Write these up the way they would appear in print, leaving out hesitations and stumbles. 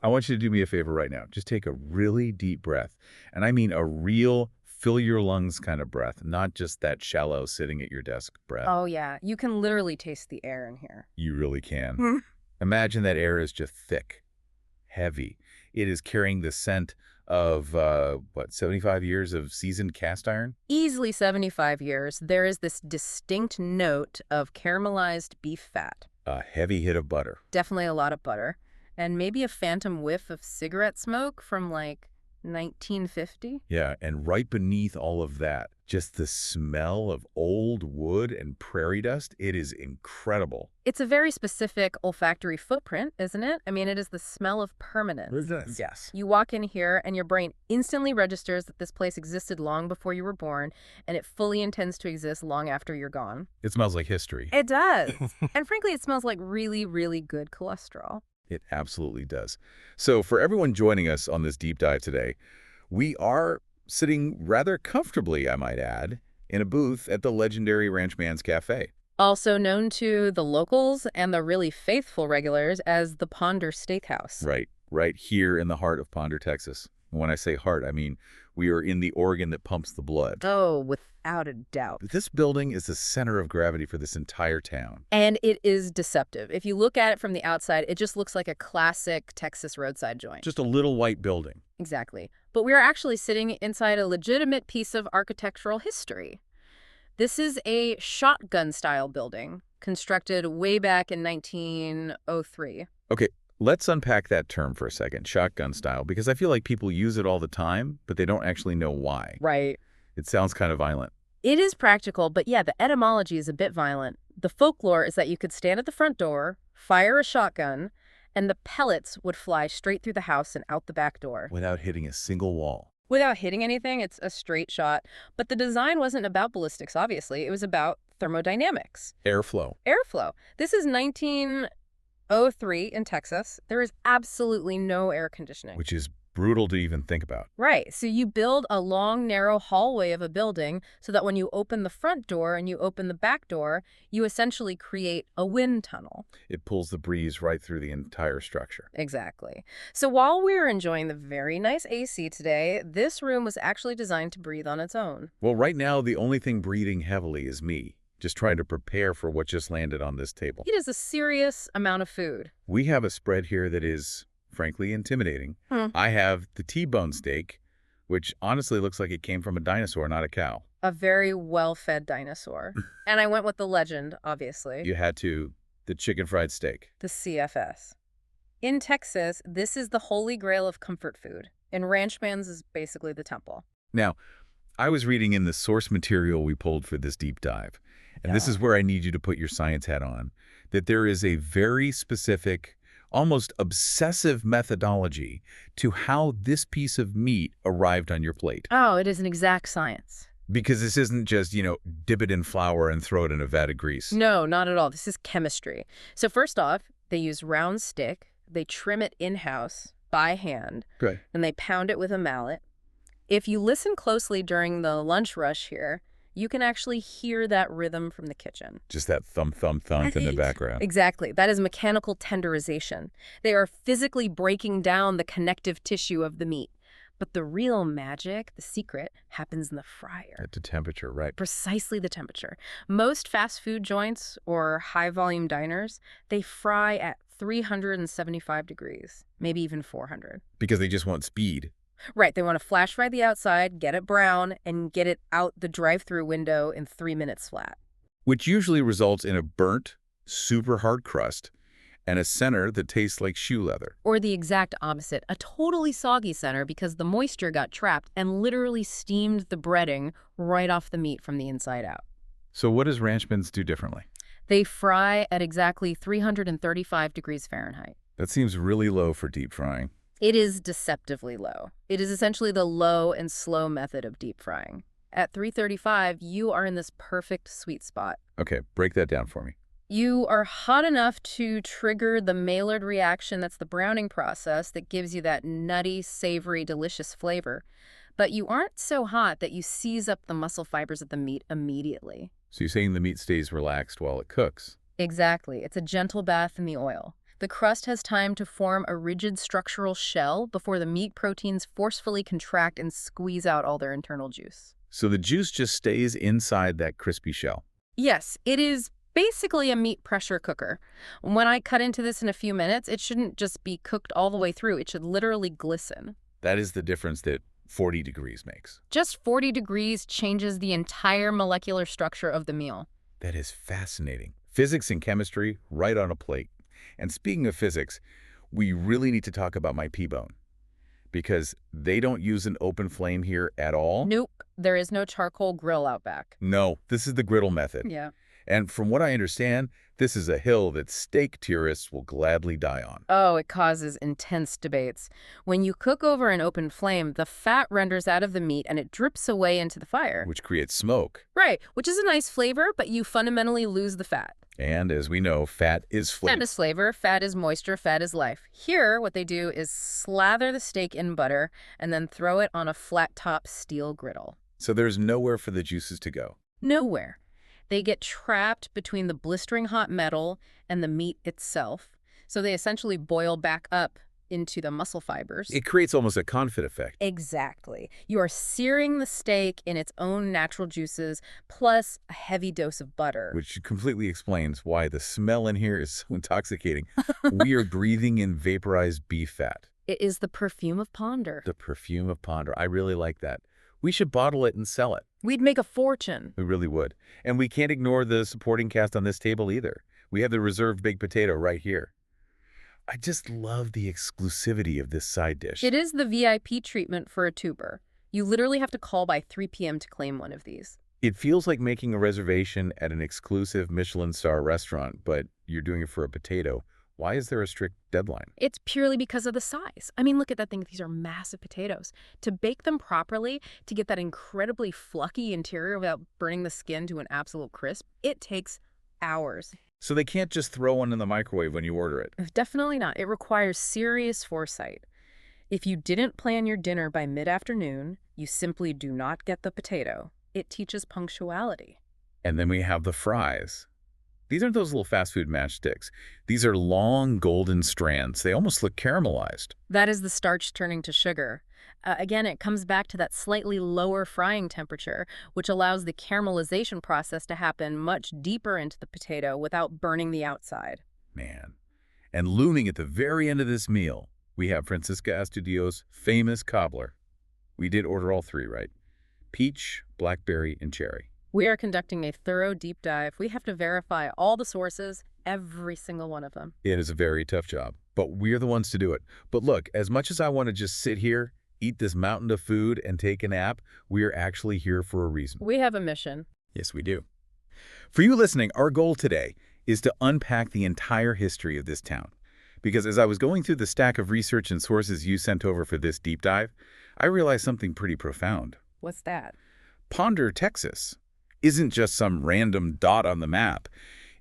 I want you to do me a favor right now. Just take a really deep breath. And I mean a real fill your lungs kind of breath, not just that shallow sitting at your desk breath. Oh, yeah. You can literally taste the air in here. You really can. Hmm. Imagine that air is just thick, heavy. It is carrying the scent of, 75 years of seasoned cast iron? Easily 75 years, there is this distinct note of caramelized beef fat. A heavy hit of butter. Definitely a lot of butter. And maybe a phantom whiff of cigarette smoke from, like, 1950? Yeah, and right beneath all of that, just the smell of old wood and prairie dust, it is incredible. It's a very specific olfactory footprint, isn't it? I mean, it is the smell of permanence. Yes. You walk in here and your brain instantly registers that this place existed long before you were born, and it fully intends to exist long after you're gone. It smells like history. It does. And frankly, it smells like really, really good cholesterol. It absolutely does. So for everyone joining us on this deep dive today, we are sitting rather comfortably, I might add, in a booth at the legendary Ranchman's Cafe. Also known to the locals and the really faithful regulars as the Ponder Steakhouse. Right here in the heart of Ponder, Texas. And when I say heart, I mean we are in the organ that pumps the blood. Oh, without a doubt. This building is the center of gravity for this entire town. And it is deceptive. If you look at it from the outside, it just looks like a classic Texas roadside joint. Just a little white building. Exactly. But we are actually sitting inside a legitimate piece of architectural history. This is a shotgun-style building constructed way back in 1903. Okay, let's unpack that term for a second, shotgun style, because I feel like people use it all the time, but they don't actually know why. Right. It sounds kind of violent. It is practical, but yeah, the etymology is a bit violent. The folklore is that you could stand at the front door, fire a shotgun, and the pellets would fly straight through the house and out the back door. Without hitting a single wall. Without hitting anything, it's a straight shot. But the design wasn't about ballistics, obviously. It was about thermodynamics. Airflow. Airflow. This is 1903 in Texas. There is absolutely no air conditioning. Which is brutal to even think about. Right. So you build a long, narrow hallway of a building so that when you open the front door and you open the back door, you essentially create a wind tunnel. It pulls the breeze right through the entire structure. Exactly. So while we were enjoying the very nice AC today, this room was actually designed to breathe on its own. Well, right now, the only thing breathing heavily is me, just trying to prepare for what just landed on this table. It is a serious amount of food. We have a spread here that is, frankly, intimidating. I have the T-bone steak, which honestly looks like it came from a dinosaur, not a cow. A very well-fed dinosaur. And I went with the legend, obviously. You had to, the chicken fried steak. The CFS. In Texas, this is the holy grail of comfort food. And Ranchman's is basically the temple. Now, I was reading in the source material we pulled for this deep dive, and this is where I need you to put your science hat on, that there is a very specific, almost obsessive methodology to how this piece of meat arrived on your plate. Oh, it is an exact science. Because this isn't just, dip it in flour and throw it in a vat of grease. No, not at all. This is chemistry. So first off, they use round stick. They trim it in-house by hand. Good. And they pound it with a mallet. If you listen closely during the lunch rush here, you can actually hear that rhythm from the kitchen. Just that thump, thump, thump in the background. Exactly. That is mechanical tenderization. They are physically breaking down the connective tissue of the meat. But the real magic, the secret, happens in the fryer. At the temperature, right. Precisely the temperature. Most fast food joints or high-volume diners, they fry at 375 degrees, maybe even 400. Because they just want speed. Right, they want to flash fry the outside, get it brown, and get it out the drive-through window in 3 minutes flat. Which usually results in a burnt, super hard crust and a center that tastes like shoe leather. Or the exact opposite, a totally soggy center because the moisture got trapped and literally steamed the breading right off the meat from the inside out. So what does Ranchman's do differently? They fry at exactly 335 degrees Fahrenheit. That seems really low for deep frying. It is deceptively low. It is essentially the low and slow method of deep frying. At 335, you are in this perfect sweet spot. Okay, break that down for me. You are hot enough to trigger the Maillard reaction, that's the browning process that gives you that nutty, savory, delicious flavor. But you aren't so hot that you seize up the muscle fibers of the meat immediately. So you're saying the meat stays relaxed while it cooks? Exactly. It's a gentle bath in the oil. The crust has time to form a rigid structural shell before the meat proteins forcefully contract and squeeze out all their internal juice. So the juice just stays inside that crispy shell. Yes, it is basically a meat pressure cooker. When I cut into this in a few minutes, it shouldn't just be cooked all the way through. It should literally glisten. That is the difference that 40 degrees makes. Just 40 degrees changes the entire molecular structure of the meal. That is fascinating. Physics and chemistry right on a plate. And speaking of physics, we really need to talk about my P-bone, because they don't use an open flame here at all. Nope, there is no charcoal grill out back. No, this is the griddle method. Yeah. And from what I understand, this is a hill that steak purists will gladly die on. Oh, it causes intense debates. When you cook over an open flame, the fat renders out of the meat and it drips away into the fire. Which creates smoke. Right, which is a nice flavor, but you fundamentally lose the fat. And as we know, fat is flavor. Fat is flavor, fat is moisture, fat is life. Here, what they do is slather the steak in butter and then throw it on a flat-top steel griddle. So there's nowhere for the juices to go. Nowhere. They get trapped between the blistering hot metal and the meat itself, so they essentially boil back up into the muscle fibers. It creates almost a confit effect. Exactly. You are searing the steak in its own natural juices, plus a heavy dose of butter. Which completely explains why the smell in here is so intoxicating. We are breathing in vaporized beef fat. It is the perfume of Ponder. The perfume of Ponder. I really like that. We should bottle it and sell it. We'd make a fortune. We really would. And we can't ignore the supporting cast on this table either. We have the reserved baked potato right here. I just love the exclusivity of this side dish. It is the VIP treatment for a tuber. You literally have to call by 3 p.m. to claim one of these. It feels like making a reservation at an exclusive Michelin star restaurant, but you're doing it for a potato. Why is there a strict deadline? It's purely because of the size. I mean, look at that thing. These are massive potatoes. To bake them properly, to get that incredibly fluffy interior without burning the skin to an absolute crisp, it takes hours. So they can't just throw one in the microwave when you order it? Definitely not. It requires serious foresight. If you didn't plan your dinner by mid-afternoon, you simply do not get the potato. It teaches punctuality. And then we have the fries. These aren't those little fast food matchsticks. These are long golden strands. They almost look caramelized. That is the starch turning to sugar. Again, it comes back to that slightly lower frying temperature, which allows the caramelization process to happen much deeper into the potato without burning the outside. Man. And looming at the very end of this meal, we have Francisca Astudillo's famous cobbler. We did order all three, right? Peach, blackberry, and cherry. We are conducting a thorough deep dive. We have to verify all the sources, every single one of them. It is a very tough job, but we're the ones to do it. But look, as much as I want to just sit here, eat this mountain of food, and take a nap, we're actually here for a reason. We have a mission. Yes, we do. For you listening, our goal today is to unpack the entire history of this town. Because as I was going through the stack of research and sources you sent over for this deep dive, I realized something pretty profound. What's that? Ponder, Texas, isn't just some random dot on the map.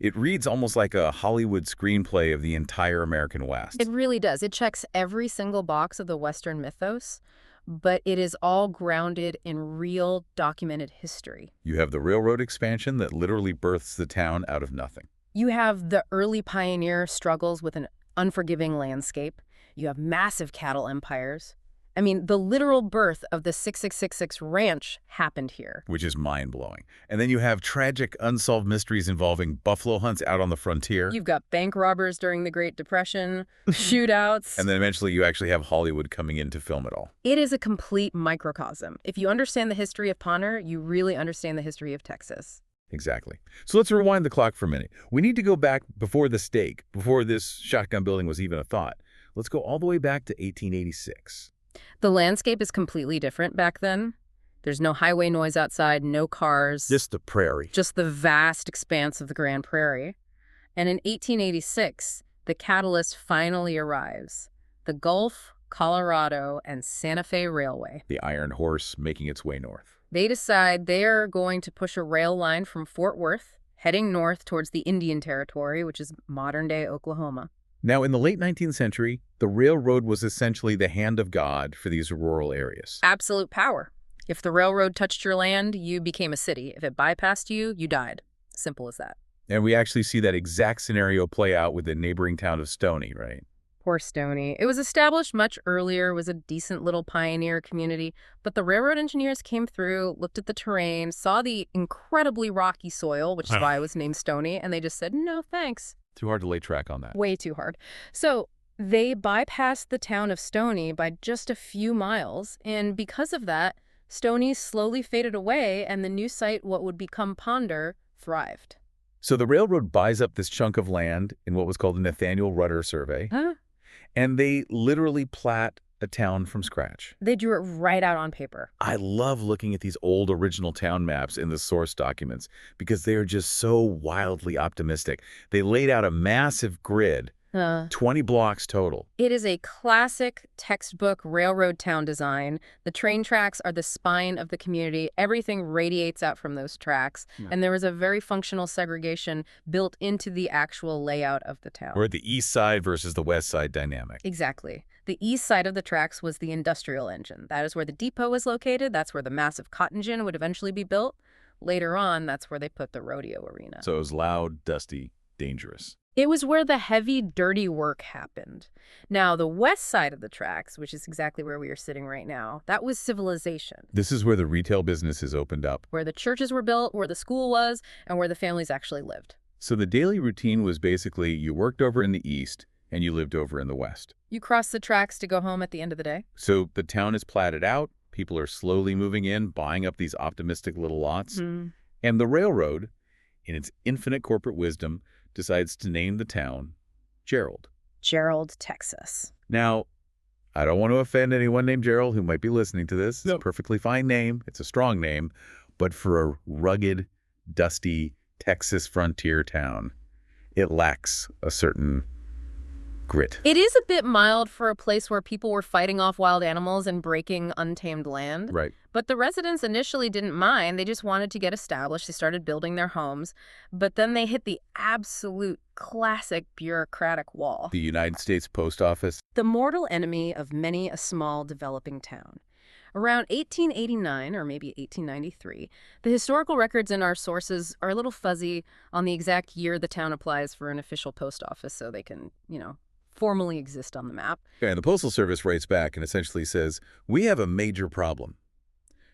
It reads almost like a Hollywood screenplay of the entire American West. It really does. It checks every single box of the Western mythos, but it is all grounded in real documented history. You have the railroad expansion that literally births the town out of nothing. You have the early pioneer struggles with an unforgiving landscape. You have massive cattle empires. I mean, the literal birth of the 6666 ranch happened here. Which is mind-blowing. And then you have tragic, unsolved mysteries involving buffalo hunts out on the frontier. You've got bank robbers during the Great Depression, shootouts. And then eventually you actually have Hollywood coming in to film it all. It is a complete microcosm. If you understand the history of Ponder, you really understand the history of Texas. Exactly. So let's rewind the clock for a minute. We need to go back before the steak, before this shotgun building was even a thought. Let's go all the way back to 1886. The landscape is completely different back then. There's no highway noise outside, no cars. Just the prairie. Just the vast expanse of the Grand Prairie. And in 1886, the catalyst finally arrives. The Gulf, Colorado, and Santa Fe Railway. The Iron Horse making its way north. They decide they are going to push a rail line from Fort Worth, heading north towards the Indian Territory, which is modern-day Oklahoma. Now, in the late 19th century, the railroad was essentially the hand of God for these rural areas. Absolute power. If the railroad touched your land, you became a city. If it bypassed you, you died. Simple as that. And we actually see that exact scenario play out with the neighboring town of Stony, right? Poor Stony. It was established much earlier, was a decent little pioneer community, but the railroad engineers came through, looked at the terrain, saw the incredibly rocky soil, which is why it was named Stony, and they just said, no, thanks. Too hard to lay track on that. Way too hard. So they bypassed the town of Stony by just a few miles, and because of that, Stony slowly faded away, and the new site, what would become Ponder, thrived. So the railroad buys up this chunk of land in what was called the Nathaniel Rudder Survey, Huh? and they literally plat a town from scratch. They drew it right out on paper. I love looking at these old original town maps in the source documents because they are just so wildly optimistic. They laid out a massive grid, 20 blocks total. It is a classic textbook railroad town design. The train tracks are the spine of the community. Everything radiates out from those tracks. Yeah. And there was a very functional segregation built into the actual layout of the town. Or the east side versus the west side dynamic. Exactly. The east side of the tracks was the industrial engine. That is where the depot was located. That's where the massive cotton gin would eventually be built. Later on, that's where they put the rodeo arena. So it was loud, dusty, dangerous. It was where the heavy, dirty work happened. Now, the west side of the tracks, which is exactly where we are sitting right now, that was civilization. This is where the retail businesses opened up. Where the churches were built, where the school was, and where the families actually lived. So the daily routine was basically you worked over in the east and you lived over in the west. You crossed the tracks to go home at the end of the day. So the town is platted out. People are slowly moving in, buying up these optimistic little lots. And the railroad, in its infinite corporate wisdom, decides to name the town Gerald. Gerald, Texas. Now, I don't want to offend anyone named Gerald who might be listening to this. It's a perfectly fine name. It's a strong name. But for a rugged, dusty Texas frontier town, it lacks a certain grit. It is a bit mild for a place where people were fighting off wild animals and breaking untamed land. Right. But the residents initially didn't mind. They just wanted to get established. They started building their homes. But then they hit the absolute classic bureaucratic wall. The United States Post Office. The mortal enemy of many a small developing town. Around 1889, or maybe 1893, the historical records in our sources are a little fuzzy on the exact year the town applies for an official post office so they can, formally exist on the map. Okay, and the Postal Service writes back and essentially says, we have a major problem.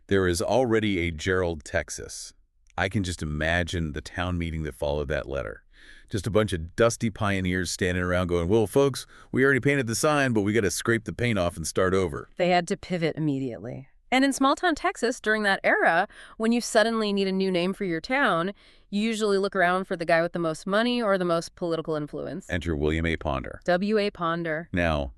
There is already a Gerald, Texas. I can just imagine the town meeting that followed that letter. Just a bunch of dusty pioneers standing around going, well, folks, we already painted the sign, but we got to scrape the paint off and start over. They had to pivot immediately. And in small-town Texas, during that era, when you suddenly need a new name for your town, you usually look around for the guy with the most money or the most political influence. Enter William A. Ponder. W.A. Ponder. Now,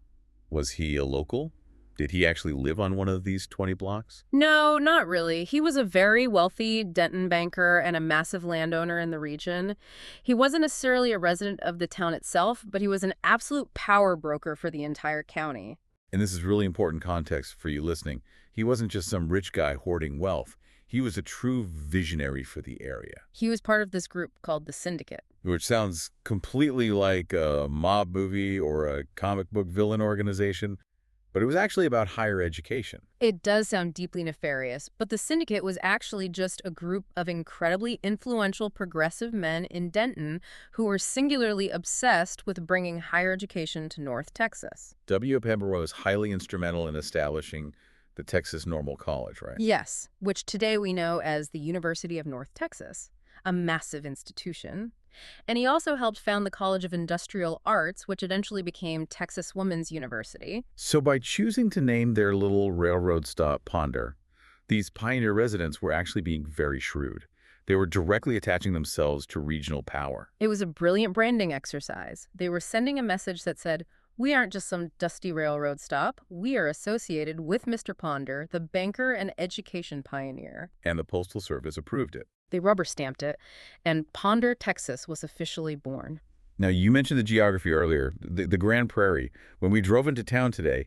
was he a local? Did he actually live on one of these 20 blocks? No, not really. He was a very wealthy Denton banker and a massive landowner in the region. He wasn't necessarily a resident of the town itself, but he was an absolute power broker for the entire county. And this is really important context for you listening. He wasn't just some rich guy hoarding wealth. He was a true visionary for the area. He was part of this group called the Syndicate. Which sounds completely like a mob movie or a comic book villain organization. But it was actually about higher education. It does sound deeply nefarious, but the Syndicate was actually just a group of incredibly influential progressive men in Denton who were singularly obsessed with bringing higher education to North Texas. W. Pemberton was highly instrumental in establishing the Texas Normal College, right? Yes, which today we know as the University of North Texas, a massive institution. And he also helped found the College of Industrial Arts, which eventually became Texas Women's University. So by choosing to name their little railroad stop Ponder, these pioneer residents were actually being very shrewd. They were directly attaching themselves to regional power. It was a brilliant branding exercise. They were sending a message that said, we aren't just some dusty railroad stop. We are associated with Mr. Ponder, the banker and education pioneer. And the Postal Service approved it. They rubber-stamped it, and Ponder, Texas was officially born. Now, you mentioned the geography earlier, the Grand Prairie. When we drove into town today,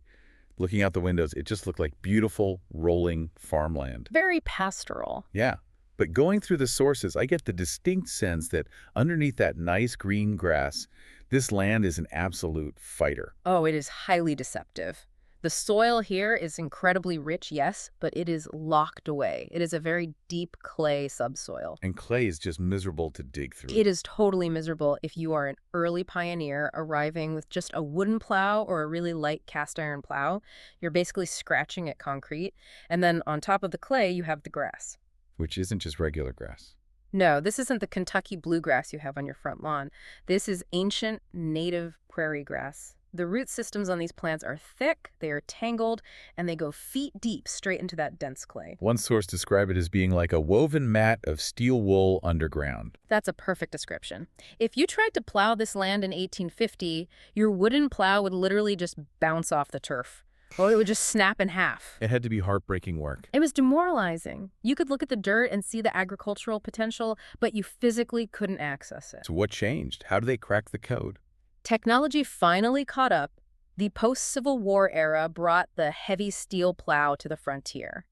looking out the windows, it just looked like beautiful, rolling farmland. Very pastoral. Yeah. But going through the sources, I get the distinct sense that underneath that nice green grass, this land is an absolute fighter. Oh, it is highly deceptive. The soil here is incredibly rich, yes, but it is locked away. It is a very deep clay subsoil. And clay is just miserable to dig through. It is totally miserable if you are an early pioneer arriving with just a wooden plow or a really light cast iron plow. You're basically scratching at concrete. And then on top of the clay, you have the grass. Which isn't just regular grass. No, this isn't the Kentucky bluegrass you have on your front lawn. This is ancient native prairie grass. The root systems on these plants are thick, they are tangled, and they go feet deep straight into that dense clay. One source described it as being like a woven mat of steel wool underground. That's a perfect description. If you tried to plow this land in 1850, your wooden plow would literally just bounce off the turf. Or it would just snap in half. It had to be heartbreaking work. It was demoralizing. You could look at the dirt and see the agricultural potential, but you physically couldn't access it. So what changed? How do they crack the code? Technology finally caught up. The post-Civil War era brought the heavy steel plow to the frontier,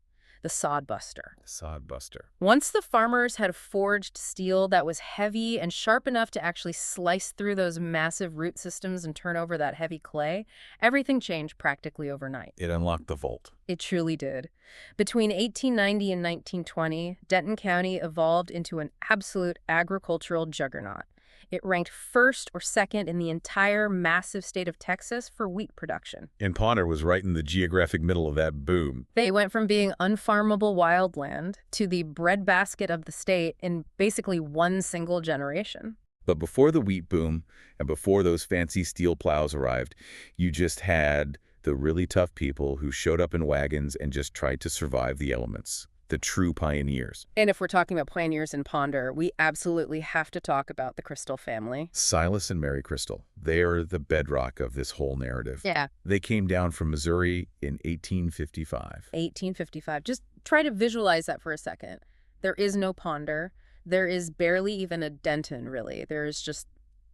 the sodbuster. The sodbuster. Once the farmers had forged steel that was heavy and sharp enough to actually slice through those massive root systems and turn over that heavy clay, everything changed practically overnight. It unlocked the vault. It truly did. Between 1890 and 1920, Denton County evolved into an absolute agricultural juggernaut. It ranked first or second in the entire massive state of Texas for wheat production. And Ponder was right in the geographic middle of that boom. They went from being unfarmable wildland to the breadbasket of the state in basically one single generation. But before the wheat boom and before those fancy steel plows arrived, you just had the really tough people who showed up in wagons and just tried to survive the elements. The true pioneers. And if we're talking about pioneers in Ponder, we absolutely have to talk about the Crystal family. Silas and Mary Crystal. They are the bedrock of this whole narrative. Yeah. They came down from Missouri in 1855. 1855. Just try to visualize that for a second. There is no Ponder. There is barely even a Denton, really. There is just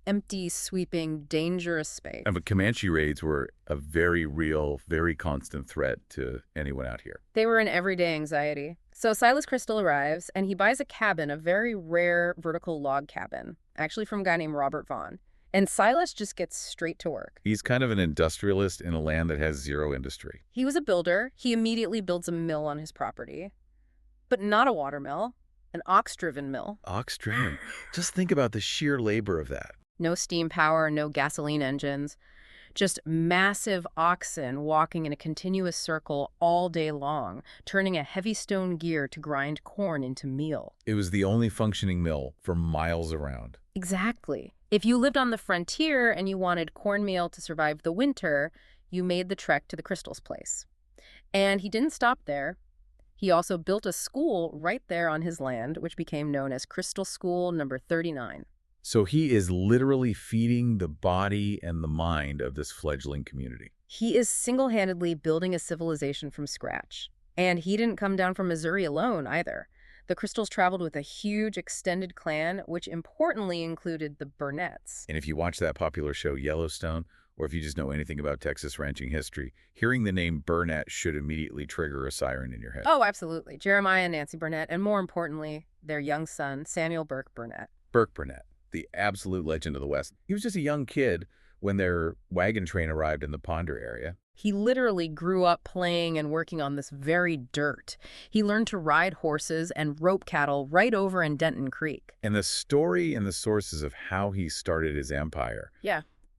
empty, sweeping, dangerous space. But Comanche raids were a very real, very constant threat to anyone out here. They were an everyday anxiety. So Silas Crystal arrives, and he buys a cabin, a very rare vertical log cabin, actually from a guy named Robert Vaughn. And Silas just gets straight to work. He's kind of an industrialist in a land that has zero industry. He was a builder. He immediately builds a mill on his property. But not a water mill, an ox-driven mill. Ox-driven. Just think about the sheer labor of that. No steam power, no gasoline engines. Just massive oxen walking in a continuous circle all day long, turning a heavy stone gear to grind corn into meal. It was the only functioning mill for miles around. Exactly. If you lived on the frontier and you wanted cornmeal to survive the winter, you made the trek to the Crystal's place. And he didn't stop there. He also built a school right there on his land, which became known as Crystal School Number 39. So he is literally feeding the body and the mind of this fledgling community. He is single-handedly building a civilization from scratch. And he didn't come down from Missouri alone, either. The Crystals traveled with a huge extended clan, which importantly included the Burnetts. And if you watch that popular show Yellowstone, or if you just know anything about Texas ranching history, hearing the name Burnett should immediately trigger a siren in your head. Oh, absolutely. Jeremiah and Nancy Burnett, and more importantly, their young son, Samuel Burke Burnett. Burke Burnett, the absolute legend of the West. He was just a young kid when their wagon train arrived in the Ponder area. He literally grew up playing and working on this very dirt. He learned to ride horses and rope cattle right over in Denton Creek. And the story and the sources of how he started his empire,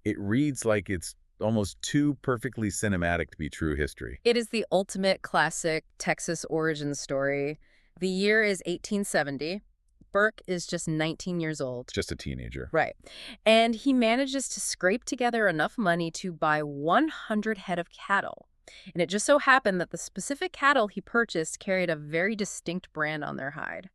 it reads like it's almost too perfectly cinematic to be true history. It is the ultimate classic Texas origin story. The year is 1870. Burke is just 19 years old. Just a teenager. Right. And he manages to scrape together enough money to buy 100 head of cattle. And it just so happened that the specific cattle he purchased carried a very distinct brand on their hide.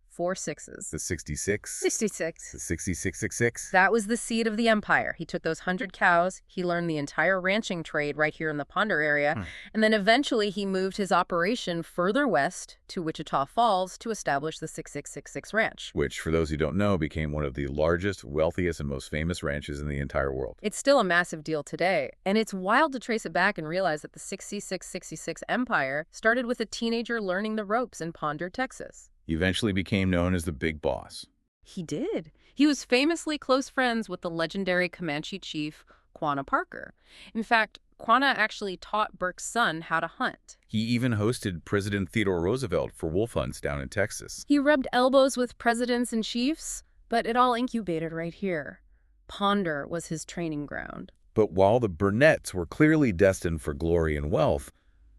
4 6s. The 66? 66. The 6666? That was the seed of the empire. He took those 100 cows, he learned the entire ranching trade right here in the Ponder area, and then eventually he moved his operation further west to Wichita Falls to establish the 6666 Ranch. Which, for those who don't know, became one of the largest, wealthiest, and most famous ranches in the entire world. It's still a massive deal today, and it's wild to trace it back and realize that the 6666 empire started with a teenager learning the ropes in Ponder, Texas. He eventually became known as the Big Boss. He did. He was famously close friends with the legendary Comanche chief, Quanah Parker. In fact, Quanah actually taught Burke's son how to hunt. He even hosted President Theodore Roosevelt for wolf hunts down in Texas. He rubbed elbows with presidents and chiefs, but it all incubated right here. Ponder was his training ground. But while the Burnetts were clearly destined for glory and wealth,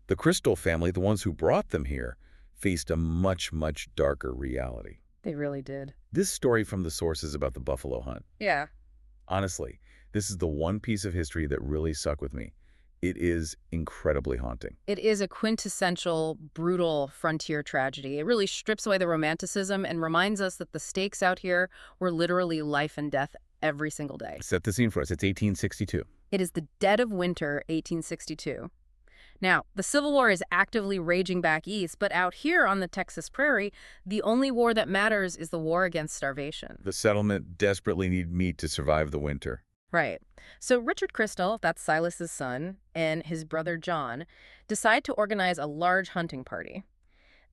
the Crystal family, the ones who brought them here, faced a much, much darker reality. They really did. This story from the sources about the buffalo hunt. Yeah. Honestly, this is the one piece of history that really stuck with me. It is incredibly haunting. It is a quintessential, brutal frontier tragedy. It really strips away the romanticism and reminds us that the stakes out here were literally life and death every single day. Set the scene for us. It's 1862. It is the dead of winter, 1862. Now, the Civil War is actively raging back east, but out here on the Texas prairie, the only war that matters is the war against starvation. The settlement desperately need meat to survive the winter. Right. So Richard Crystal, that's Silas's son, and his brother John, decide to organize a large hunting party.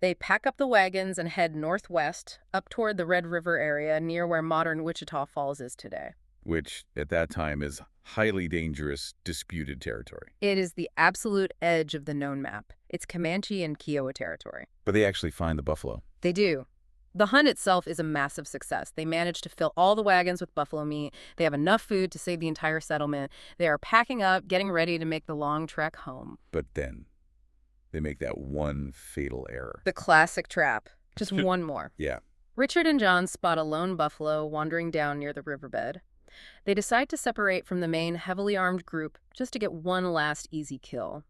They pack up the wagons and head northwest, up toward the Red River area near where modern Wichita Falls is today. Which, at that time, is highly dangerous, disputed territory. It is the absolute edge of the known map. It's Comanche and Kiowa territory. But they actually find the buffalo. They do. The hunt itself is a massive success. They manage to fill all the wagons with buffalo meat. They have enough food to save the entire settlement. They are packing up, getting ready to make the long trek home. But then they make that one fatal error. The classic trap. Just one more. Yeah. Richard and John spot a lone buffalo wandering down near the riverbed. They decide to separate from the main heavily armed group just to get one last easy kill.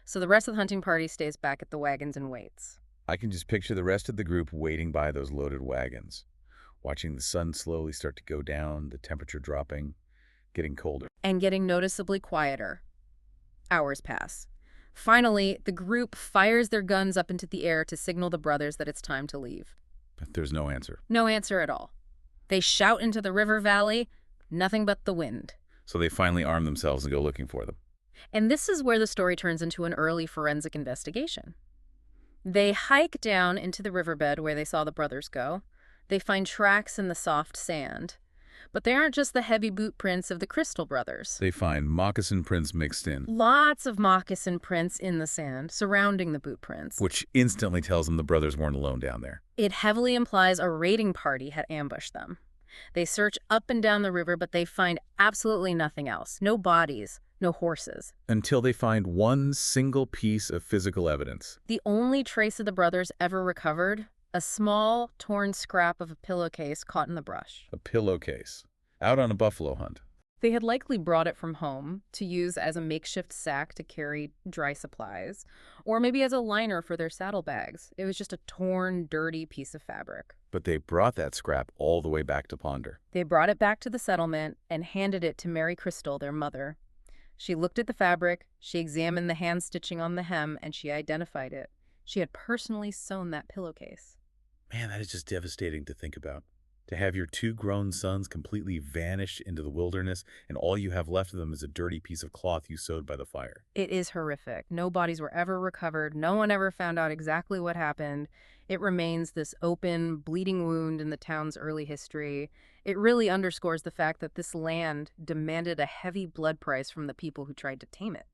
So the rest of the hunting party stays back at the wagons and waits. I can just picture the rest of the group waiting by those loaded wagons, watching the sun slowly start to go down, the temperature dropping, getting colder. And getting noticeably quieter. Hours pass. Finally, the group fires their guns up into the air to signal the brothers that it's time to leave. But there's no answer. No answer at all. They shout into the river valley, nothing but the wind. So they finally arm themselves and go looking for them. And this is where the story turns into an early forensic investigation. They hike down into the riverbed where they saw the brothers go. They find tracks in the soft sand. But they aren't just the heavy boot prints of the Crystal brothers. They find moccasin prints mixed in. Lots of moccasin prints in the sand surrounding the boot prints. Which instantly tells them the brothers weren't alone down there. It heavily implies a raiding party had ambushed them. They search up and down the river, but they find absolutely nothing else. No bodies, no horses. Until they find one single piece of physical evidence. The only trace of the brothers ever recovered, a small, torn scrap of a pillowcase caught in the brush. A pillowcase. Out on a buffalo hunt. They had likely brought it from home to use as a makeshift sack to carry dry supplies, or maybe as a liner for their saddlebags. It was just a torn, dirty piece of fabric. But they brought that scrap all the way back to Ponder. They brought it back to the settlement and handed it to Mary Crystal, their mother. She looked at the fabric, she examined the hand stitching on the hem, and she identified it. She had personally sewn that pillowcase. Man, that is just devastating to think about. To have your two grown sons completely vanish into the wilderness, and all you have left of them is a dirty piece of cloth you sewed by the fire. It is horrific. No bodies were ever recovered. No one ever found out exactly what happened. It remains this open, bleeding wound in the town's early history. It really underscores the fact that this land demanded a heavy blood price from the people who tried to tame it.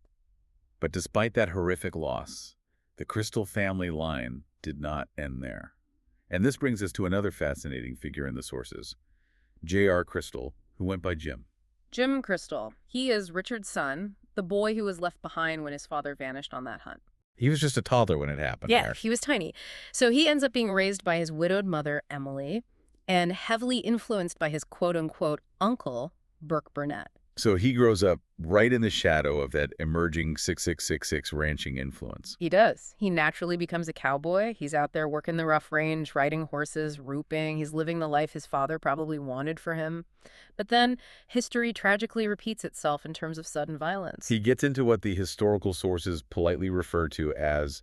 But despite that horrific loss, the Crystal family line did not end there. And this brings us to another fascinating figure in the sources, J.R. Crystal, who went by Jim. Jim Crystal. He is Richard's son, the boy who was left behind when his father vanished on that hunt. He was just a toddler when it happened. Yeah, there. he was tiny. So he ends up being raised by his widowed mother, Emily, and heavily influenced by his quote-unquote uncle, Burke Burnett. So he grows up right in the shadow of that emerging 6666 ranching influence. He does. He naturally becomes a cowboy. He's out there working the rough range, riding horses, rooping. He's living the life his father probably wanted for him. But then history tragically repeats itself in terms of sudden violence. He gets into what the historical sources politely refer to as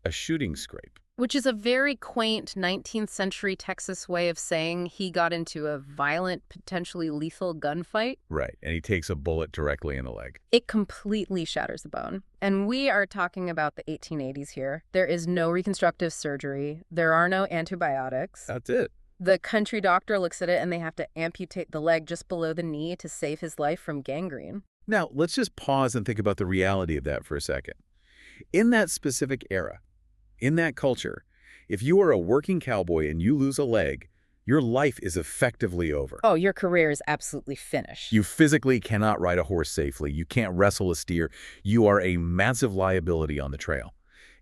a shooting scrape. Which is a very quaint 19th century Texas way of saying he got into a violent, potentially lethal gunfight. Right, and he takes a bullet directly in the leg. It completely shatters the bone. And we are talking about the 1880s here. There is no reconstructive surgery. There are no antibiotics. That's it. The country doctor looks at it and they have to amputate the leg just below the knee to save his life from gangrene. Now, let's just pause and think about the reality of that for a second. In that specific era, in that culture, if you are a working cowboy and you lose a leg, your life is effectively over. Oh, your career is absolutely finished. You physically cannot ride a horse safely. You can't wrestle a steer. You are a massive liability on the trail.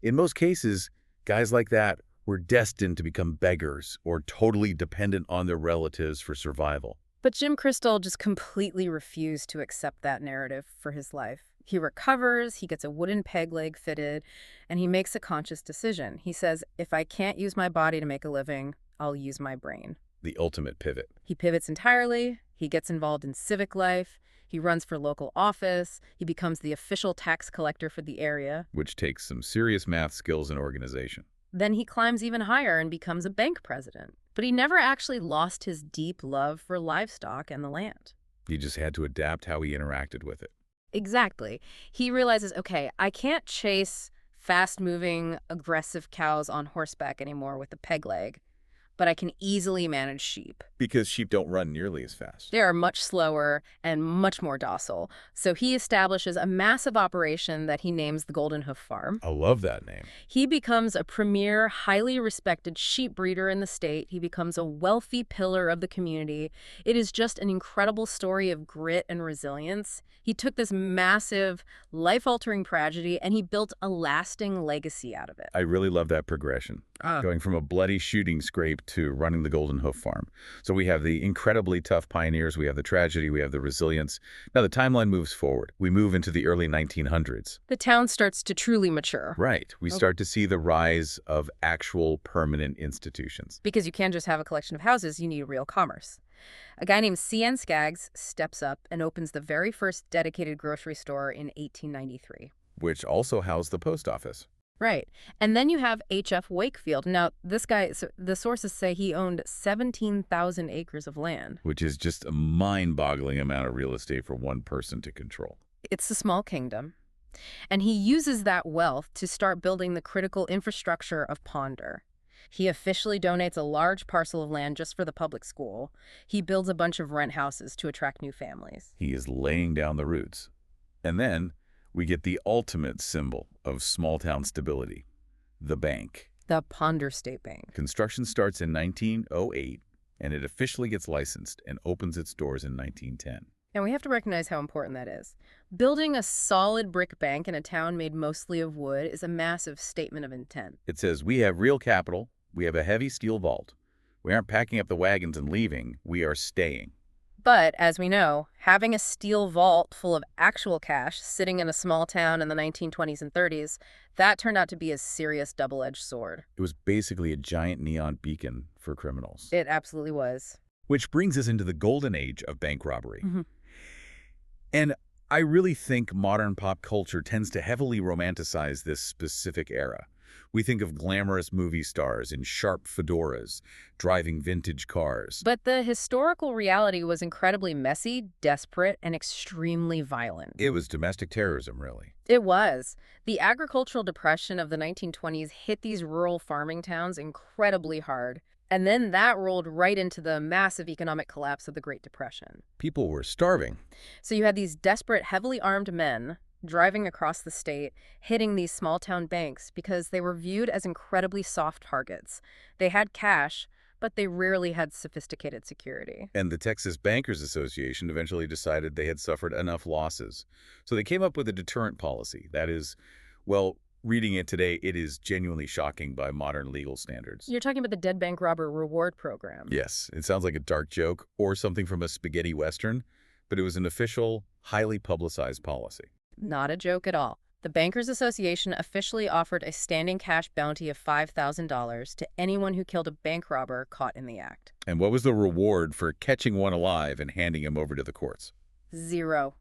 In most cases, guys like that were destined to become beggars or totally dependent on their relatives for survival. But Jim Crystal just completely refused to accept that narrative for his life. He recovers, he gets a wooden peg leg fitted, and he makes a conscious decision. He says, if I can't use my body to make a living, I'll use my brain. The ultimate pivot. He pivots entirely, he gets involved in civic life, he runs for local office, he becomes the official tax collector for the area. Which takes some serious math skills and organization. Then he climbs even higher and becomes a bank president. But he never actually lost his deep love for livestock and the land. He just had to adapt how he interacted with it. Exactly. He realizes, okay, I can't chase fast-moving, aggressive cows on horseback anymore with a peg leg, but I can easily manage sheep. Because sheep don't run nearly as fast. They are much slower and much more docile. So he establishes a massive operation that he names the Golden Hoof Farm. I love that name. He becomes a premier, highly respected sheep breeder in the state. He becomes a wealthy pillar of the community. It is just an incredible story of grit and resilience. He took this massive, life-altering tragedy and he built a lasting legacy out of it. I really love that progression. Going from a bloody shooting scrape to running the Golden Hoof Farm. So we have the incredibly tough pioneers, we have the tragedy, we have the resilience. Now the timeline moves forward. We move into the early 1900s. The town starts to truly mature. Right. We start to see the rise of actual permanent institutions. Because you can't just have a collection of houses, you need real commerce. A guy named C.N. Skaggs steps up and opens the very first dedicated grocery store in 1893. Which also housed the post office. Right. And then you have H.F. Wakefield. Now, this guy, the sources say he owned 17,000 acres of land. Which is just a mind-boggling amount of real estate for one person to control. It's a small kingdom. And he uses that wealth to start building the critical infrastructure of Ponder. He officially donates a large parcel of land just for the public school. He builds a bunch of rent houses to attract new families. He is laying down the roots. And then we get the ultimate symbol of small-town stability, the bank. The Ponder State Bank. Construction starts in 1908, and it officially gets licensed and opens its doors in 1910. And we have to recognize how important that is. Building a solid brick bank in a town made mostly of wood is a massive statement of intent. It says, we have real capital, we have a heavy steel vault. We aren't packing up the wagons and leaving, we are staying. But, as we know, having a steel vault full of actual cash sitting in a small town in the 1920s and 30s, that turned out to be a serious double-edged sword. It was basically a giant neon beacon for criminals. It absolutely was. Which brings us into the golden age of bank robbery. And I really think modern pop culture tends to heavily romanticize this specific era. We think of glamorous movie stars in sharp fedoras, driving vintage cars. But the historical reality was incredibly messy, desperate, and extremely violent. It was domestic terrorism, really. It was. The agricultural depression of the 1920s hit these rural farming towns incredibly hard. And then that rolled right into the massive economic collapse of the Great Depression. People were starving. So you had these desperate, heavily armed men driving across the state, hitting these small-town banks because they were viewed as incredibly soft targets. They had cash, but they rarely had sophisticated security. And the Texas Bankers Association eventually decided they had suffered enough losses. So they came up with a deterrent policy. That is, well, reading it today, it is genuinely shocking by modern legal standards. You're talking about the Dead Bank Robber Reward Program. Yes, it sounds like a dark joke or something from a spaghetti western, but it was an official, highly publicized policy. Not a joke at all. The Bankers Association officially offered a standing cash bounty of $5,000 to anyone who killed a bank robber caught in the act. And what was the reward for catching one alive and handing him over to the courts? Zero.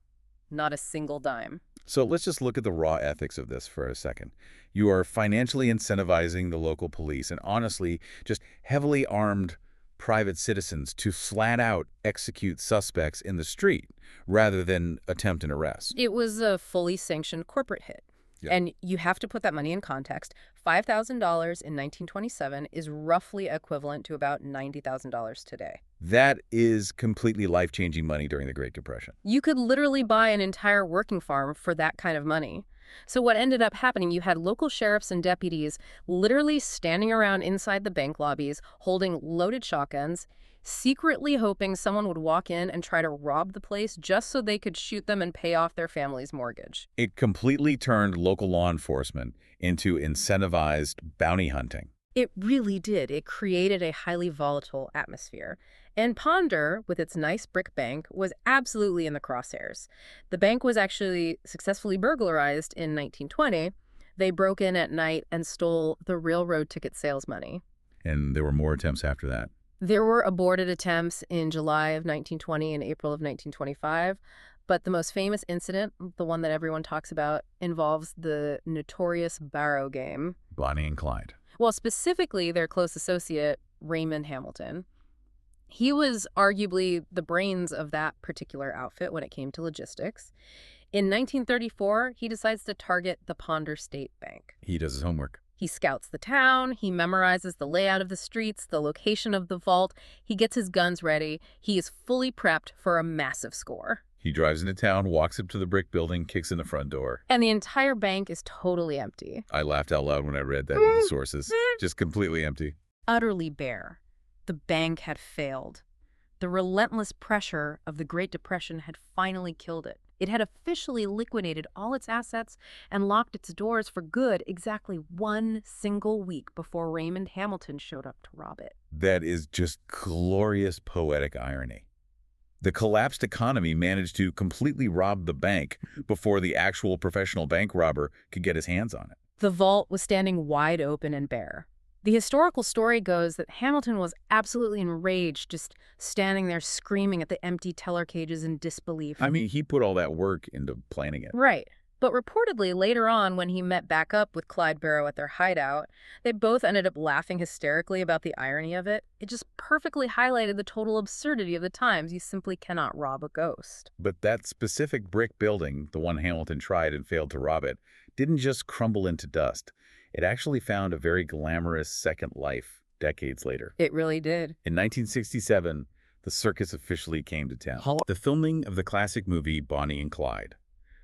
Not a single dime. So let's just look at the raw ethics of this for a second. You are financially incentivizing the local police and honestly just heavily armed private citizens to flat out execute suspects in the street rather than attempt an arrest. It was a fully sanctioned corporate hit. Yeah. And you have to put that money in context. $5,000 in 1927 is roughly equivalent to about $90,000 today. That is completely life-changing money during the Great Depression. You could literally buy an entire working farm for that kind of money. So what ended up happening, you had local sheriffs and deputies literally standing around inside the bank lobbies, holding loaded shotguns, secretly hoping someone would walk in and try to rob the place just so they could shoot them and pay off their family's mortgage. It completely turned local law enforcement into incentivized bounty hunting. It really did. It created a highly volatile atmosphere. And Ponder, with its nice brick bank, was absolutely in the crosshairs. The bank was actually successfully burglarized in 1920. They broke in at night and stole the railroad ticket sales money. And there were more attempts after that. There were aborted attempts in July of 1920 and April of 1925. But the most famous incident, the one that everyone talks about, involves the notorious Barrow game. Bonnie and Clyde. Well, specifically their close associate, Raymond Hamilton. He was arguably the brains of that particular outfit when it came to logistics. In 1934, he decides to target the Ponder State Bank. He does his homework. He scouts the town, he memorizes the layout of the streets, the location of the vault, he gets his guns ready, he is fully prepped for a massive score. He drives into town, walks up to the brick building, kicks in the front door. And the entire bank is totally empty. I laughed out loud when I read that in the sources. Just completely empty. Utterly bare. The bank had failed. The relentless pressure of the Great Depression had finally killed it. It had officially liquidated all its assets and locked its doors for good exactly one single week before Raymond Hamilton showed up to rob it. That is just glorious poetic irony. The collapsed economy managed to completely rob the bank before the actual professional bank robber could get his hands on it. The vault was standing wide open and bare. The historical story goes that Hamilton was absolutely enraged, just standing there screaming at the empty teller cages in disbelief. I mean, he put all that work into planning it. Right. But reportedly, later on, when he met back up with Clyde Barrow at their hideout, they both ended up laughing hysterically about the irony of it. It just perfectly highlighted the total absurdity of the times. You simply cannot rob a ghost. But that specific brick building, the one Hamilton tried and failed to rob it, didn't just crumble into dust. It actually found a very glamorous second life decades later. It really did. In 1967, the circus officially came to town. The filming of the classic movie Bonnie and Clyde,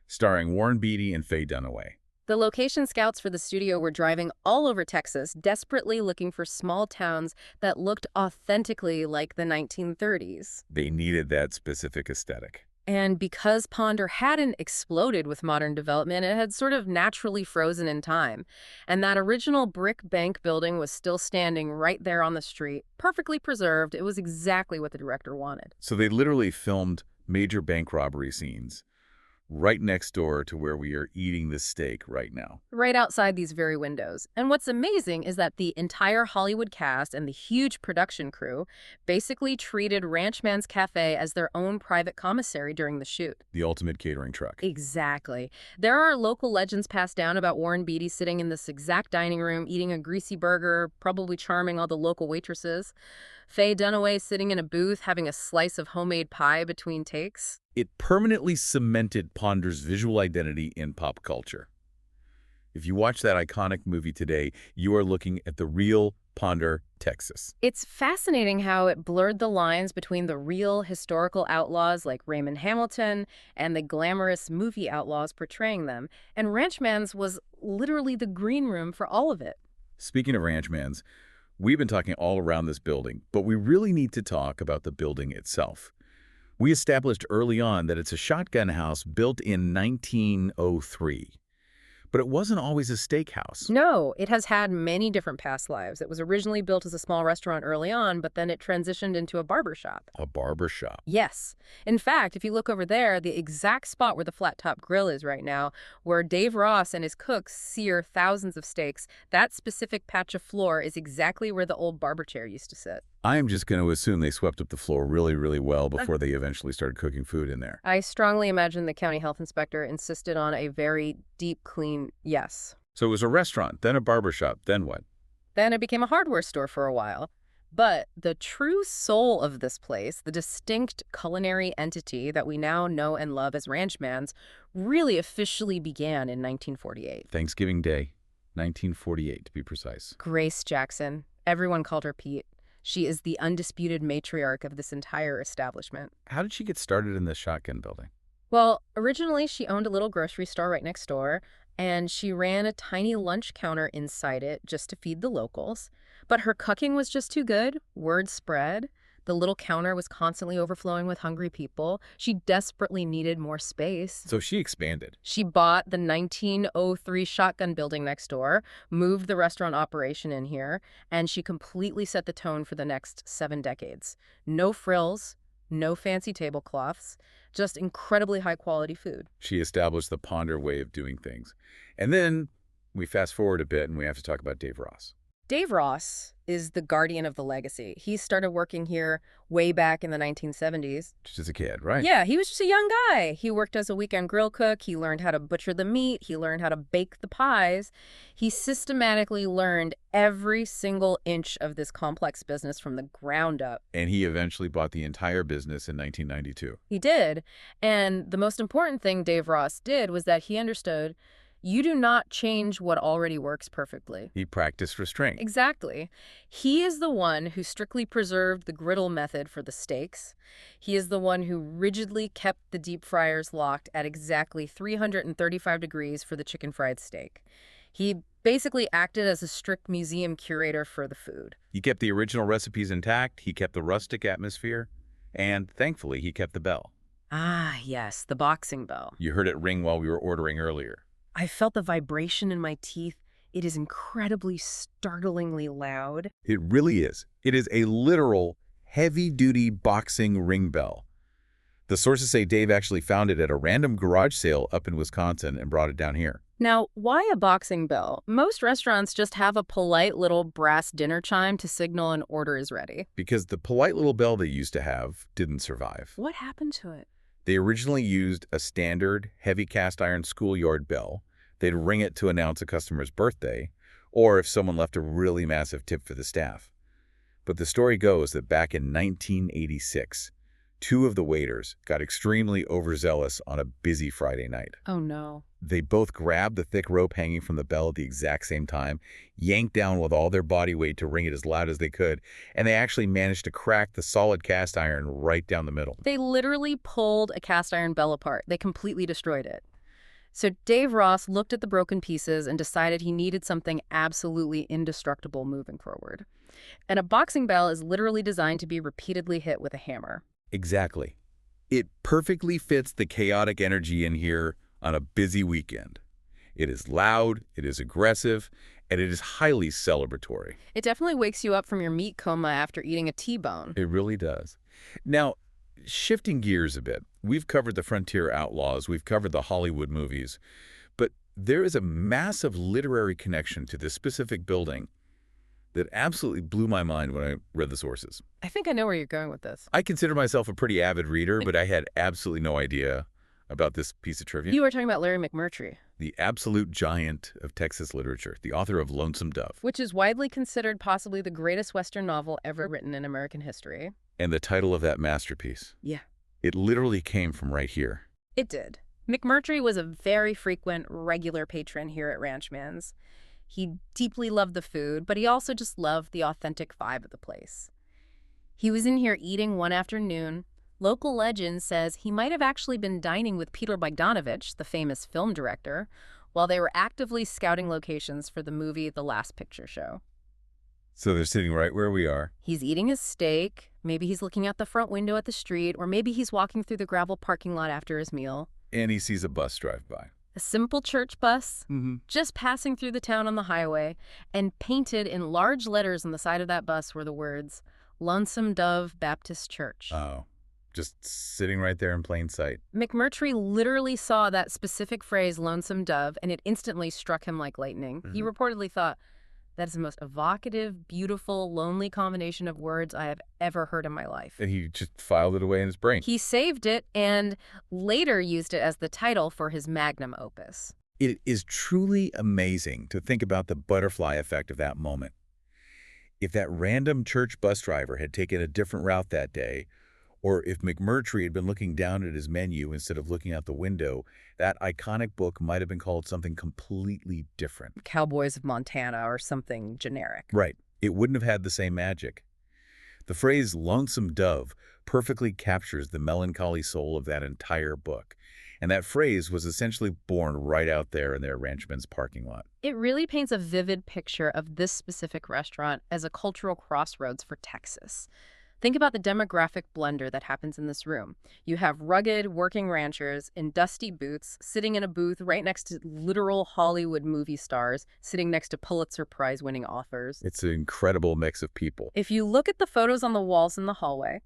starring Warren Beatty and Faye Dunaway. The location scouts for the studio were driving all over Texas, desperately looking for small towns that looked authentically like the 1930s. They needed that specific aesthetic. And because Ponder hadn't exploded with modern development, it had sort of naturally frozen in time. And that original brick bank building was still standing right there on the street, perfectly preserved. It was exactly what the director wanted. So they literally filmed major bank robbery scenes right next door to where we are eating this steak right now. Right outside these very windows. And what's amazing is that the entire Hollywood cast and the huge production crew basically treated Ranchman's Cafe as their own private commissary during the shoot. The ultimate catering truck. Exactly. There are local legends passed down about Warren Beatty sitting in this exact dining room, eating a greasy burger, probably charming all the local waitresses. Faye Dunaway sitting in a booth having a slice of homemade pie between takes. It permanently cemented Ponder's visual identity in pop culture. If you watch that iconic movie today, you are looking at the real Ponder, Texas. It's fascinating how it blurred the lines between the real historical outlaws like Raymond Hamilton and the glamorous movie outlaws portraying them. And Ranchman's was literally the green room for all of it. Speaking of Ranchman's, we've been talking all around this building, but we really need to talk about the building itself. We established early on that it's a shotgun house built in 1903. But it wasn't always a steakhouse. No, it has had many different past lives. It was originally built as a small restaurant early on, but then it transitioned into a barber shop. A barber shop. Yes. In fact, if you look over there, the exact spot where the flat-top grill is right now, where Dave Ross and his cooks sear thousands of steaks, that specific patch of floor is exactly where the old barber chair used to sit. I am just going to assume they swept up the floor really, really well before they eventually started cooking food in there. I strongly imagine the county health inspector insisted on a very deep clean yes. So it was a restaurant, then a barber shop, then what? Then it became a hardware store for a while. But the true soul of this place, the distinct culinary entity that we now know and love as Ranchman's, really officially began in 1948. Thanksgiving Day, 1948 to be precise. Grace Jackson. Everyone called her Pete. She is the undisputed matriarch of this entire establishment. How did she get started in this shotgun building? Well, originally she owned a little grocery store right next door, and she ran a tiny lunch counter inside it just to feed the locals. But her cooking was just too good. Word spread. The little counter was constantly overflowing with hungry people. She desperately needed more space. So she expanded. She bought the 1903 shotgun building next door, moved the restaurant operation in here, and she completely set the tone for the next 7 decades. No frills, no fancy tablecloths, just incredibly high-quality food. She established the Ponder way of doing things. And then we fast forward a bit and we have to talk about Dave Ross. Dave Ross is the guardian of the legacy. He started working here way back in the 1970s. Just as a kid, right? Yeah, he was just a young guy. He worked as a weekend grill cook. He learned how to butcher the meat. He learned how to bake the pies. He systematically learned every single inch of this complex business from the ground up. And he eventually bought the entire business in 1992. He did. And the most important thing Dave Ross did was that he understood you do not change what already works perfectly. He practiced restraint. Exactly. He is the one who strictly preserved the griddle method for the steaks. He is the one who rigidly kept the deep fryers locked at exactly 335 degrees for the chicken fried steak. He basically acted as a strict museum curator for the food. He kept the original recipes intact, he kept the rustic atmosphere, and thankfully he kept the bell. Ah, yes, the boxing bell. You heard it ring while we were ordering earlier. I felt the vibration in my teeth. It is incredibly, startlingly loud. It really is. It is a literal, heavy-duty boxing ring bell. The sources say Dave actually found it at a random garage sale up in Wisconsin and brought it down here. Now, why a boxing bell? Most restaurants just have a polite little brass dinner chime to signal an order is ready. Because the polite little bell they used to have didn't survive. What happened to it? They originally used a standard, heavy cast iron schoolyard bell. They'd ring it to announce a customer's birthday, or if someone left a really massive tip for the staff. But the story goes that back in 1986, 2 of the waiters got extremely overzealous on a busy Friday night. Oh, no. They both grabbed the thick rope hanging from the bell at the exact same time, yanked down with all their body weight to ring it as loud as they could, and they actually managed to crack the solid cast iron right down the middle. They literally pulled a cast iron bell apart. They completely destroyed it. So Dave Ross looked at the broken pieces and decided he needed something absolutely indestructible moving forward. And a boxing bell is literally designed to be repeatedly hit with a hammer. Exactly. It perfectly fits the chaotic energy in here on a busy weekend. It is loud, it is aggressive, and it is highly celebratory. It definitely wakes you up from your meat coma after eating a T-bone. It really does. Now, shifting gears a bit, we've covered the frontier outlaws, we've covered the Hollywood movies, but there is a massive literary connection to this specific building that absolutely blew my mind when I read the sources. I think I know where you're going with this. I consider myself a pretty avid reader, but I had absolutely no idea about this piece of trivia. You were talking about Larry McMurtry, The absolute giant of Texas literature, the author of Lonesome Dove. which is widely considered possibly the greatest Western novel ever written in American history. And the title of that masterpiece. Yeah. It literally came from right here. It did. McMurtry was a very frequent, regular patron here at Ranchman's. He deeply loved the food, but he also just loved the authentic vibe of the place. He was in here eating one afternoon. Local legend says he might have actually been dining with Peter Bogdanovich, the famous film director, while they were actively scouting locations for the movie The Last Picture Show. So they're sitting right where we are. He's eating his steak, maybe he's looking out the front window at the street, or maybe he's walking through the gravel parking lot after his meal. And he sees a bus drive by. A simple church bus, just passing through the town on the highway, and painted in large letters on the side of that bus were the words, Lonesome Dove Baptist Church. Oh, just sitting right there in plain sight. McMurtry literally saw that specific phrase, Lonesome Dove, and it instantly struck him like lightning. He reportedly thought, that is the most evocative, beautiful, lonely combination of words I have ever heard in my life. And he just filed it away in his brain. He saved it and later used it as the title for his magnum opus. It is truly amazing to think about the butterfly effect of that moment. If that random church bus driver had taken a different route that day, or if McMurtry had been looking down at his menu instead of looking out the window, that iconic book might have been called something completely different. Cowboys of Montana or something generic. Right. It wouldn't have had the same magic. The phrase "lonesome dove" perfectly captures the melancholy soul of that entire book. And that phrase was essentially born right out there in their Ranchman's parking lot. It really paints a vivid picture of this specific restaurant as a cultural crossroads for Texas. Think about the demographic blender that happens in this room. You have rugged, working ranchers in dusty boots sitting in a booth right next to literal Hollywood movie stars, sitting next to Pulitzer Prize-winning authors. It's an incredible mix of people. If you look at the photos on the walls in the hallway,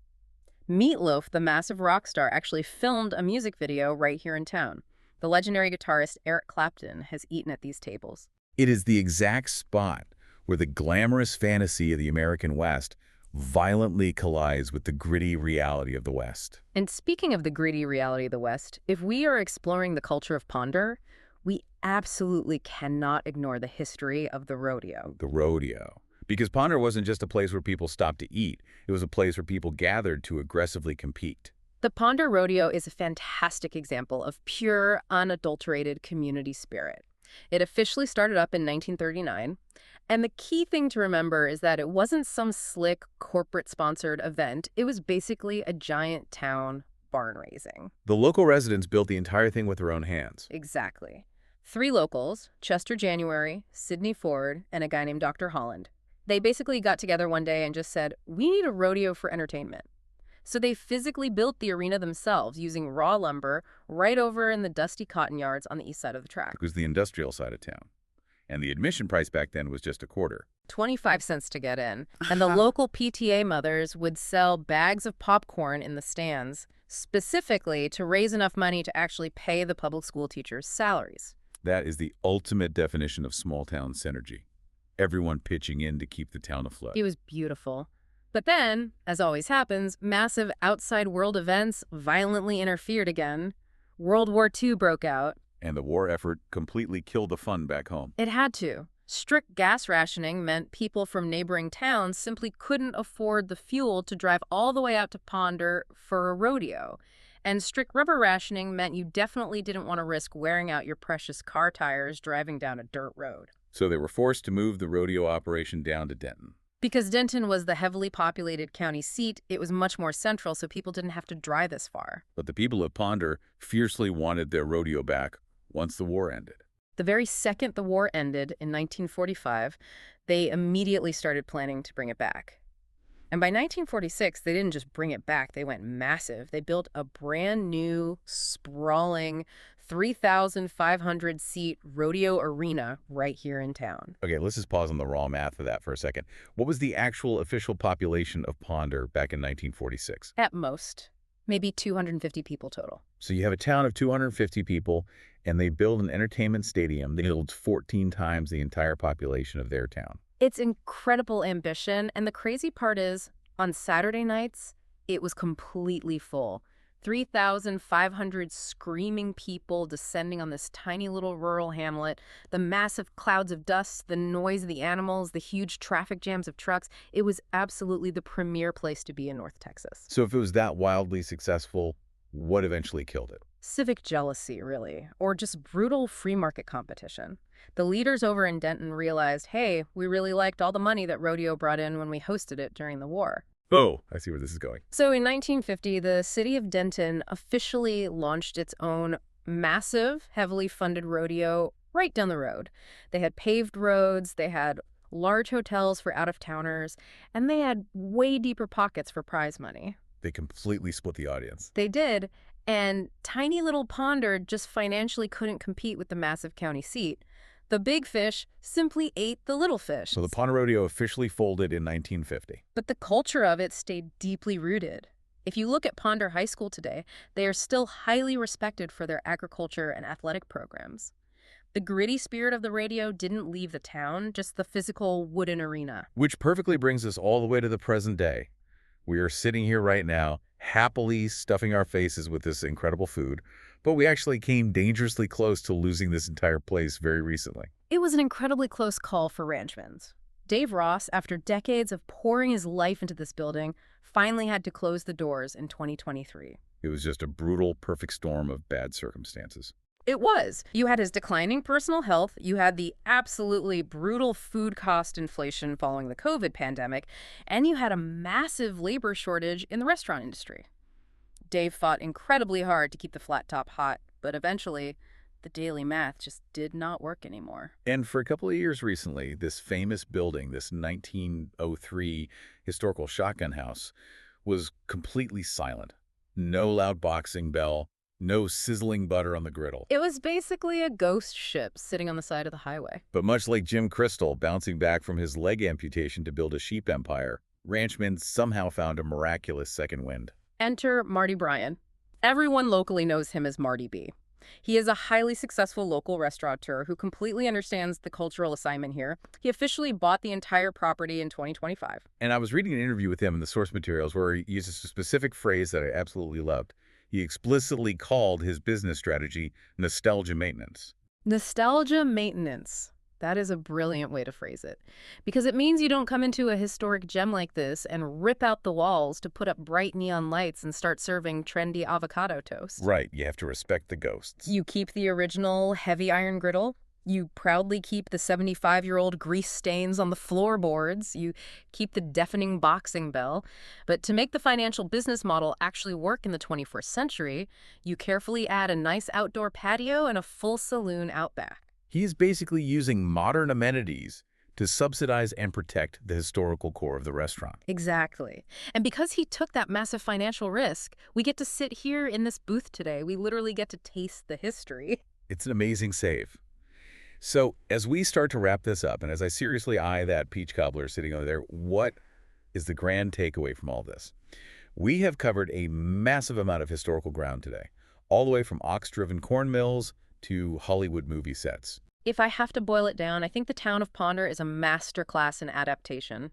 Meatloaf, the massive rock star, actually filmed a music video right here in town. The legendary guitarist Eric Clapton has eaten at these tables. It is the exact spot where the glamorous fantasy of the American West violently collides with the gritty reality of the West. And speaking of the gritty reality of the West, if we are exploring the culture of Ponder, we absolutely cannot ignore the history of the rodeo. The rodeo. Because Ponder wasn't just a place where people stopped to eat. It was a place where people gathered to aggressively compete. The Ponder Rodeo is a fantastic example of pure, unadulterated community spirit. It officially started up in 1939, and the key thing to remember is that it wasn't some slick, corporate-sponsored event. It was basically a giant town barn raising. The local residents built the entire thing with their own hands. Exactly. 3 locals, Chester January, Sidney Ford, and a guy named Dr. Holland. They basically got together one day and just said, we need a rodeo for entertainment. So they physically built the arena themselves using raw lumber right over in the dusty cotton yards on the east side of the track. It was the industrial side of town. And the admission price back then was just a quarter. 25 cents to get in. And the local PTA mothers would sell bags of popcorn in the stands, specifically to raise enough money to actually pay the public school teachers' salaries. That is the ultimate definition of small-town synergy. Everyone pitching in to keep the town afloat. It was beautiful. But then, as always happens, massive outside world events violently interfered again. World War II broke out. And the war effort completely killed the fun back home. It had to. Strict gas rationing meant people from neighboring towns simply couldn't afford the fuel to drive all the way out to Ponder for a rodeo. And strict rubber rationing meant you definitely didn't want to risk wearing out your precious car tires driving down a dirt road. So they were forced to move the rodeo operation down to Denton. Because Denton was the heavily populated county seat, it was much more central, so people didn't have to drive this far. But the people of Ponder fiercely wanted their rodeo back once the war ended. The very second the war ended in 1945, they immediately started planning to bring it back. And by 1946, they didn't just bring it back, they went massive. They built a brand new, sprawling, 3,500-seat rodeo arena right here in town. Okay, let's just pause on the raw math of that for a second. What was the actual official population of Ponder back in 1946? At most, maybe 250 people total. So you have a town of 250 people, and they build an entertainment stadium that holds 14 times the entire population of their town. It's incredible ambition, and the crazy part is, on Saturday nights, it was completely full. 3,500 screaming people descending on this tiny little rural hamlet, the massive clouds of dust, the noise of the animals, the huge traffic jams of trucks. It was absolutely the premier place to be in North Texas. So if it was that wildly successful, what eventually killed it? Civic jealousy, really, or just brutal free market competition. The leaders over in Denton realized, hey, we really liked all the money that rodeo brought in when we hosted it during the war. Oh, I see where this is going. So in 1950, the city of Denton officially launched its own massive, heavily funded rodeo right down the road. They had paved roads, they had large hotels for out-of-towners, and they had way deeper pockets for prize money. They completely split the audience. They did, and tiny little Ponder just financially couldn't compete with the massive county seat. The big fish simply ate the little fish. So the Ponder Rodeo officially folded in 1950. But the culture of it stayed deeply rooted. If you look at Ponder High School today, they are still highly respected for their agriculture and athletic programs. The gritty spirit of the rodeo didn't leave the town, just the physical wooden arena. Which perfectly brings us all the way to the present day. We are sitting here right now, happily stuffing our faces with this incredible food, but we actually came dangerously close to losing this entire place very recently. It was an incredibly close call for Ranchman's. Dave Ross, after decades of pouring his life into this building, finally had to close the doors in 2023. It was just a brutal, perfect storm of bad circumstances. It was. You had his declining personal health, you had the absolutely brutal food cost inflation following the COVID pandemic, and you had a massive labor shortage in the restaurant industry. Dave fought incredibly hard to keep the flat top hot, but eventually, the daily math just did not work anymore. And for a couple of years recently, this famous building, this 1903 historical shotgun house, was completely silent. No loud boxing bell, no sizzling butter on the griddle. It was basically a ghost ship sitting on the side of the highway. But much like Jim Crystal bouncing back from his leg amputation to build a sheep empire, Ranchman somehow found a miraculous second wind. Enter Marty Bryan. Everyone locally knows him as Marty B. He is a highly successful local restaurateur who completely understands the cultural assignment here. He officially bought the entire property in 2025. And I was reading an interview with him in the source materials where he uses a specific phrase that I absolutely loved. He explicitly called his business strategy nostalgia maintenance. Nostalgia maintenance. That is a brilliant way to phrase it. Because it means you don't come into a historic gem like this and rip out the walls to put up bright neon lights and start serving trendy avocado toast. Right, you have to respect the ghosts. You keep the original heavy iron griddle. You proudly keep the 75-year-old grease stains on the floorboards. You keep the deafening boxing bell. But to make the financial business model actually work in the 21st century, you carefully add a nice outdoor patio and a full saloon out back. He's basically using modern amenities to subsidize and protect the historical core of the restaurant. Exactly. And because he took that massive financial risk, we get to sit here in this booth today. We literally get to taste the history. It's an amazing save. So as we start to wrap this up, and as I seriously eye that peach cobbler sitting over there, what is the grand takeaway from all this? We have covered a massive amount of historical ground today, all the way from ox-driven corn mills to Hollywood movie sets. If I have to boil it down, I think the town of Ponder is a masterclass in adaptation.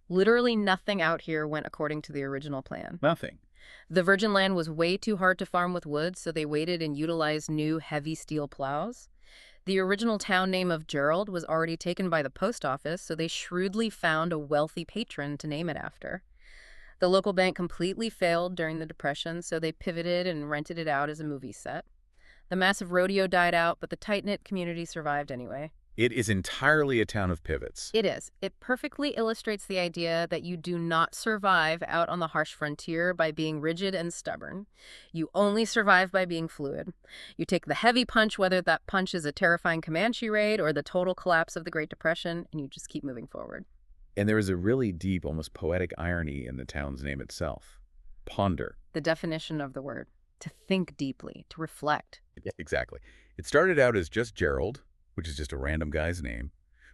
Literally nothing out here went according to the original plan. Nothing. The virgin land was way too hard to farm with wood, so they waited and utilized new heavy steel plows. The original town name of Gerald was already taken by the post office, so they shrewdly found a wealthy patron to name it after. The local bank completely failed during the Depression, so they pivoted and rented it out as a movie set. The massive rodeo died out, but the tight-knit community survived anyway. It is entirely a town of pivots. It is. It perfectly illustrates the idea that you do not survive out on the harsh frontier by being rigid and stubborn. You only survive by being fluid. You take the heavy punch, whether that punch is a terrifying Comanche raid or the total collapse of the Great Depression, and you just keep moving forward. And there is a really deep, almost poetic irony in the town's name itself. Ponder. The definition of the word. To think deeply, to reflect. Yeah, exactly. It started out as just Gerald, which is just a random guy's name,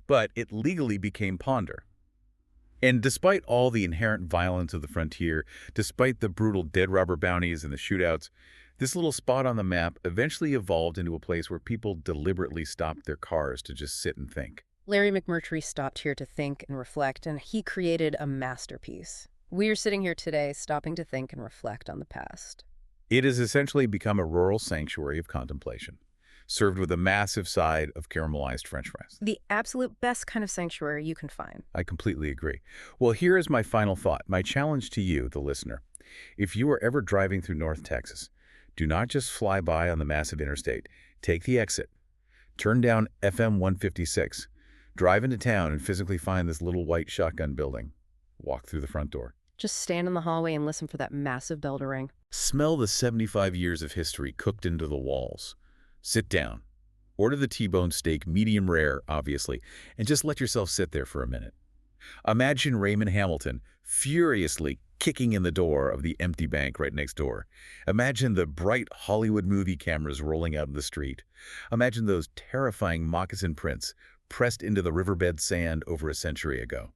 but it legally became Ponder. And despite all the inherent violence of the frontier, despite the brutal dead robber bounties and the shootouts, this little spot on the map eventually evolved into a place where people deliberately stopped their cars to just sit and think. Larry McMurtry stopped here to think and reflect, and he created a masterpiece. We are sitting here today stopping to think and reflect on the past. It has essentially become a rural sanctuary of contemplation, served with a massive side of caramelized French fries. The absolute best kind of sanctuary you can find. I completely agree. Well, here is my final thought, my challenge to you, the listener. If you are ever driving through North Texas, do not just fly by on the massive interstate. Take the exit. Turn down FM 156. Drive into town and physically find this little white shotgun building. Walk through the front door. Just stand in the hallway and listen for that massive bell to ring. Smell the 75 years of history cooked into the walls. Sit down. Order the T-bone steak, medium rare, obviously, and just let yourself sit there for a minute. Imagine Raymond Hamilton furiously kicking in the door of the empty bank right next door. Imagine the bright Hollywood movie cameras rolling out in the street. Imagine those terrifying moccasin prints pressed into the riverbed sand over a century ago.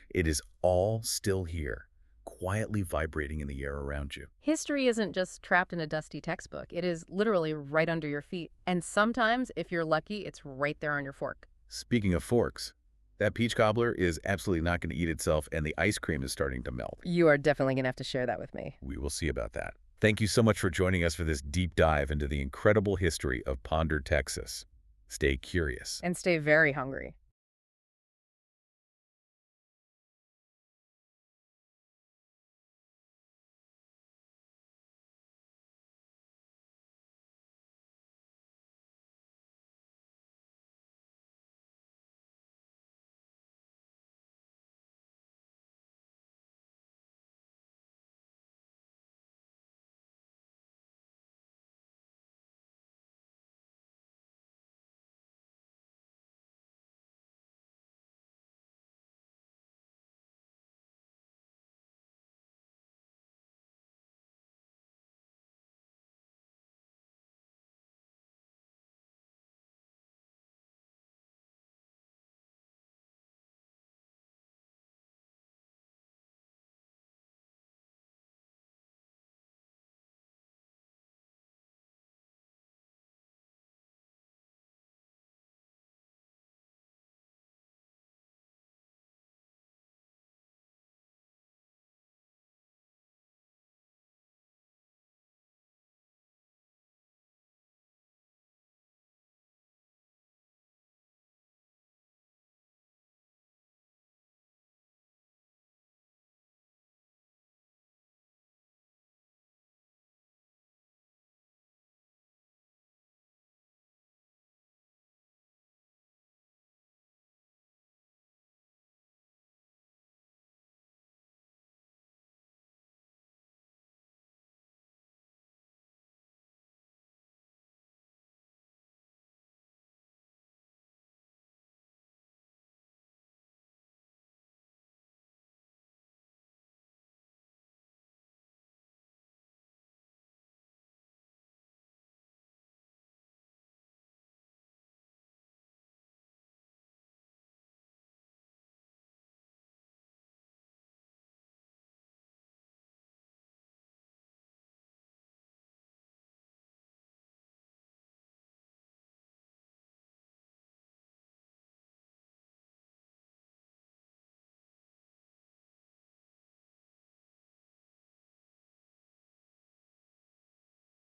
It is all still here, quietly vibrating in the air around you. History isn't just trapped in a dusty textbook. It is literally right under your feet. And sometimes, if you're lucky, it's right there on your fork. Speaking of forks, that peach cobbler is absolutely not going to eat itself, and the ice cream is starting to melt. You are definitely going to have to share that with me. We will see about that. Thank you so much for joining us for this deep dive into the incredible history of Ponder, Texas. Stay curious. And stay very hungry.